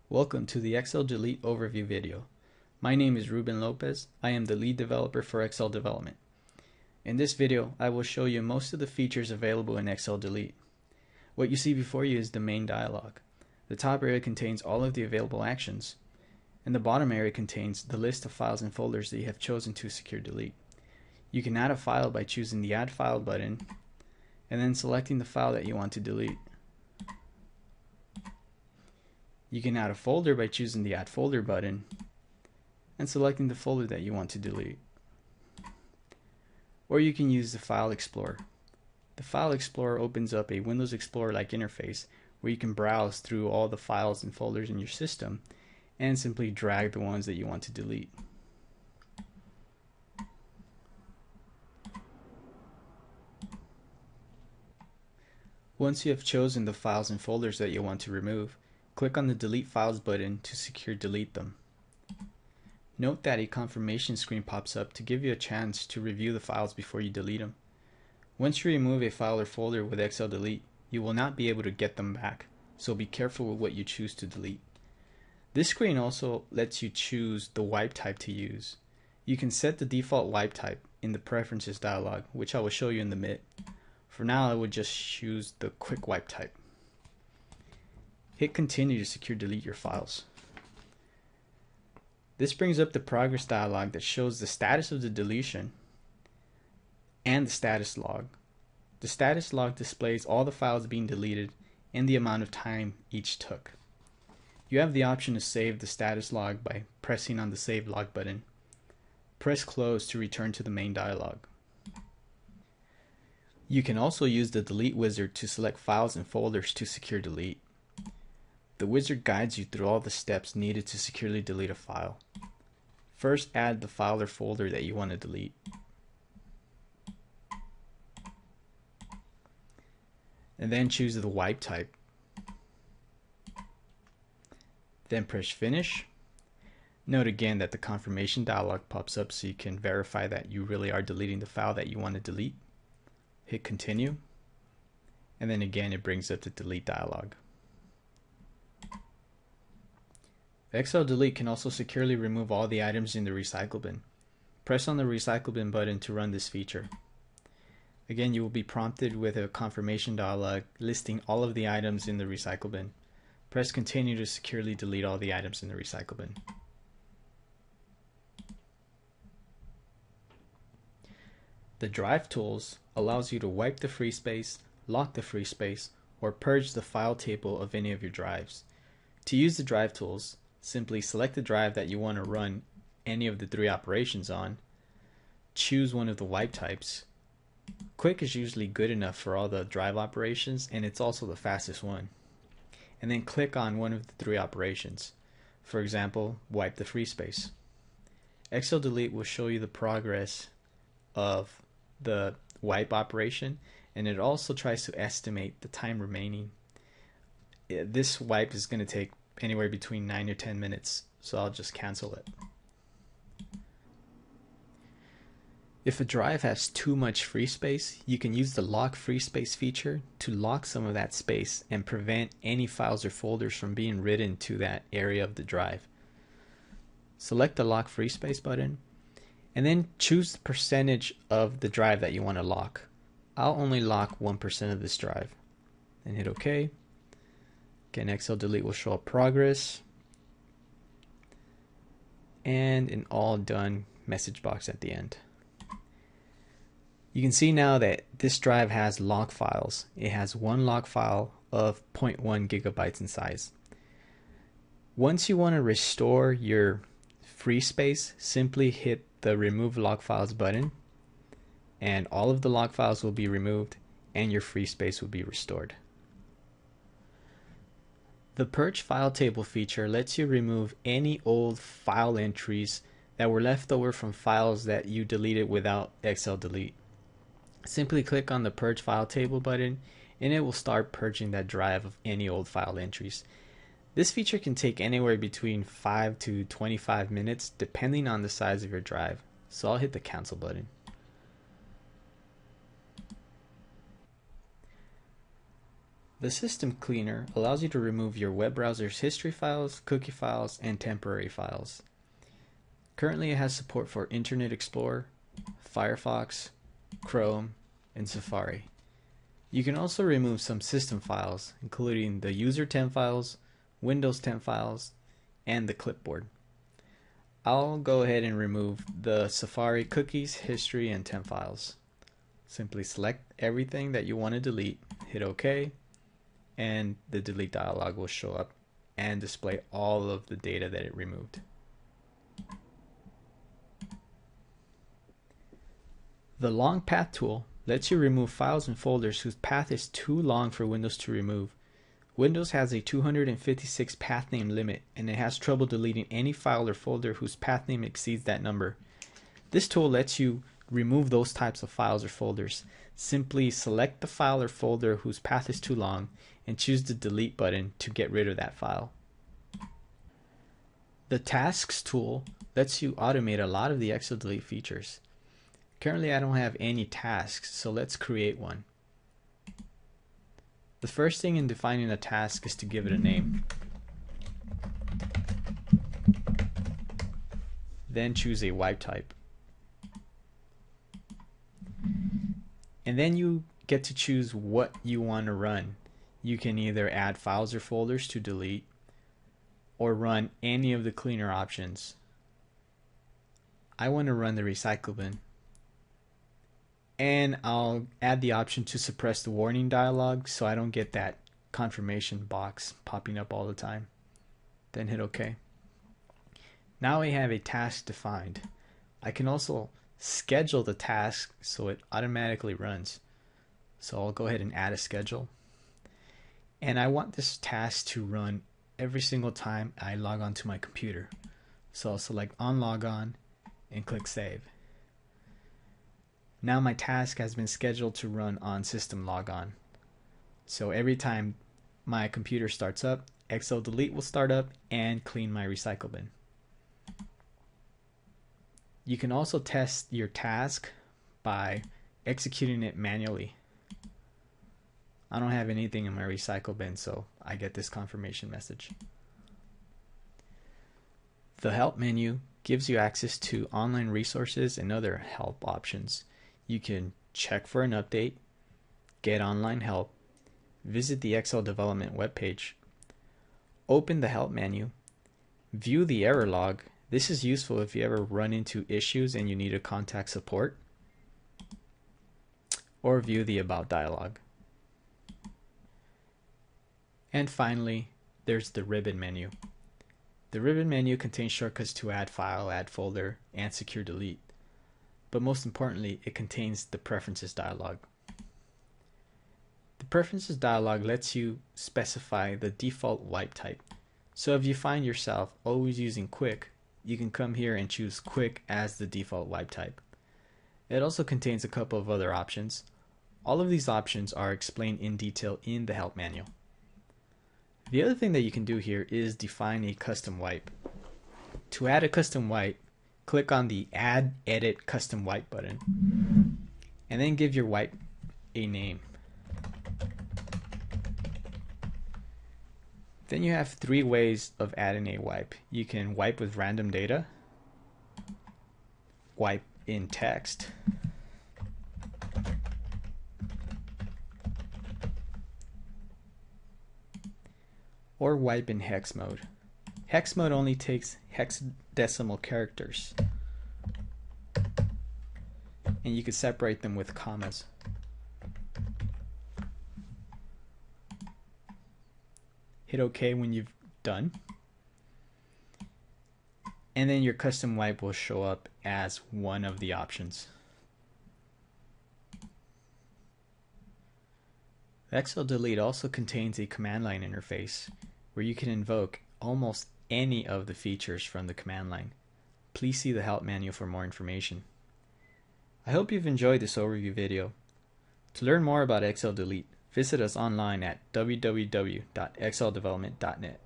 Welcome to the Excel Delete overview video. My name is Ruben Lopez. I am the lead developer for Excel Development. In this video, I will show you most of the features available in Excel Delete. What you see before you is the main dialog. The top area contains all of the available actions, and the bottom area contains the list of files and folders that you have chosen to secure delete. You can add a file by choosing the Add File button and then selecting the file that you want to delete. You can add a folder by choosing the Add Folder button and selecting the folder that you want to delete. Or you can use the File Explorer. The File Explorer opens up a Windows Explorer-like interface where you can browse through all the files and folders in your system and simply drag the ones that you want to delete. Once you have chosen the files and folders that you want to remove, click on the Delete Files button to secure delete them. Note that a confirmation screen pops up to give you a chance to review the files before you delete them. Once you remove a file or folder with Excel Delete, you will not be able to get them back, so be careful with what you choose to delete. This screen also lets you choose the wipe type to use. You can set the default wipe type in the Preferences dialog, which I will show you in the bit. For now, I would just choose the Quick Wipe type. Hit Continue to secure delete your files. This brings up the progress dialog that shows the status of the deletion and the status log. The status log displays all the files being deleted and the amount of time each took. You have the option to save the status log by pressing on the Save Log button. Press Close to return to the main dialog. You can also use the Delete wizard to select files and folders to secure delete. The wizard guides you through all the steps needed to securely delete a file. First, add the file or folder that you want to delete. And then choose the wipe type. Then press Finish. Note again that the confirmation dialog pops up so you can verify that you really are deleting the file that you want to delete. Hit Continue. And then again it brings up the Delete dialog. Excel Delete can also securely remove all the items in the recycle bin. Press on the recycle bin button to run this feature. Again, you will be prompted with a confirmation dialog listing all of the items in the recycle bin. Press Continue to securely delete all the items in the recycle bin. The Drive Tools allows you to wipe the free space, lock the free space, or purge the file table of any of your drives. To use the Drive Tools, simply select the drive that you want to run any of the three operations on, choose one of the wipe types. Quick is usually good enough for all the drive operations, and it's also the fastest one. And then click on one of the three operations. For example, wipe the free space. Excel Delete will show you the progress of the wipe operation, and it also tries to estimate the time remaining. This wipe is going to take anywhere between 9 or 10 minutes, so I'll just cancel it. If a drive has too much free space, you can use the Lock Free Space feature to lock some of that space and prevent any files or folders from being written to that area of the drive. Select the Lock Free Space button and then choose the percentage of the drive that you want to lock. I'll only lock 1% of this drive and hit OK. Again, Excel Delete will show up progress and an all done message box at the end. You can see now that this drive has log files. It has one log file of 0.1 gigabytes in size. Once you want to restore your free space, simply hit the Remove Log Files button and all of the log files will be removed and your free space will be restored. The Purge File Table feature lets you remove any old file entries that were left over from files that you deleted without Excel Delete. Simply click on the Purge File Table button and it will start purging that drive of any old file entries. This feature can take anywhere between 5 to 25 minutes depending on the size of your drive, so I'll hit the Cancel button. The System Cleaner allows you to remove your web browser's history files, cookie files, and temporary files. Currently it has support for Internet Explorer, Firefox, Chrome, and Safari. You can also remove some system files, including the user temp files, Windows temp files, and the clipboard. I'll go ahead and remove the Safari cookies, history, and temp files. Simply select everything that you want to delete, hit OK, and the delete dialog will show up and display all of the data that it removed. The Long Path tool lets you remove files and folders whose path is too long for Windows to remove. Windows has a 256 path name limit, and it has trouble deleting any file or folder whose path name exceeds that number. This tool lets you remove those types of files or folders. Simply select the file or folder whose path is too long and choose the delete button to get rid of that file. The Tasks tool lets you automate a lot of the XLDelete features. Currently I don't have any tasks, so let's create one. The first thing in defining a task is to give it a name. Then choose a wipe type. And then you get to choose what you want to run. You can either add files or folders to delete, or run any of the cleaner options. I want to run the recycle bin. And I'll add the option to suppress the warning dialog so I don't get that confirmation box popping up all the time. Then hit OK. Now we have a task defined. I can also schedule the task so it automatically runs. So I'll go ahead and add a schedule. And I want this task to run every single time I log on to my computer. So I'll select on logon and click save. Now my task has been scheduled to run on system logon. So every time my computer starts up, XLDelete will start up and clean my recycle bin. You can also test your task by executing it manually. I don't have anything in my recycle bin, so I get this confirmation message. The help menu gives you access to online resources and other help options. You can check for an update, get online help, visit the XL development webpage, open the help menu, view the error log. This is useful if you ever run into issues and you need to contact support, or view the about dialog. And finally, there's the ribbon menu. The ribbon menu contains shortcuts to add file, add folder, and secure delete. But most importantly, it contains the Preferences dialog. The Preferences dialog lets you specify the default wipe type. So if you find yourself always using Quick, you can come here and choose Quick as the default wipe type. It also contains a couple of other options. All of these options are explained in detail in the help manual. The other thing that you can do here is define a custom wipe. To add a custom wipe, click on the Add Edit Custom Wipe button, and then give your wipe a name. Then you have three ways of adding a wipe. You can wipe with random data, wipe in text, or wipe in hex mode. Hex mode only takes hexadecimal characters, and you can separate them with commas. Hit OK when you've done, and then your custom wipe will show up as one of the options. XLDelete also contains a command line interface where you can invoke almost any of the features from the command line. Please see the help manual for more information. I hope you've enjoyed this overview video. To learn more about XLDelete, visit us online at www.xldevelopment.net.